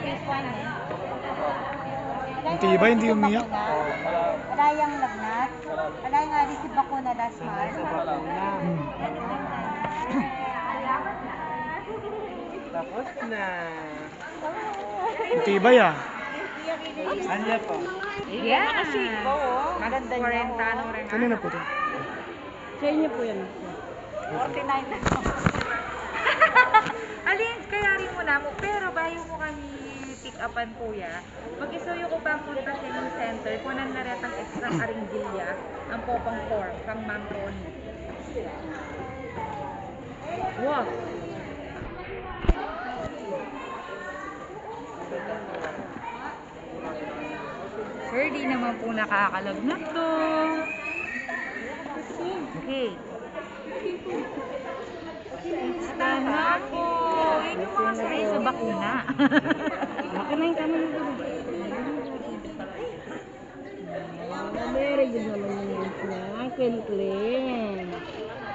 phase 1 eh. Ang tibay, hindi umiyak. Wala yung lagnat. Wala yung receive bakuna last month. Tapos na. Ang tibay ah. Anya po. Yeah. Kasi, maganda niya. 40 ano rin. Kanina po ito. Sa inyo po yan. 49 na. Alin, kaya rin mo na mo. Pero bayo ko kami pick upan kuya. Mag-isuyo ko pa punta sa yung center. Kunan na rin ang extra karinggilya. Ang popang form. Kang mampon. Wow. Sir, di naman po nakakalagnat to. Okay. Extra na po. Yun yung mga spray sa bakuna. Bakit na yung kami nito? Very good naman yung nice na. Clean.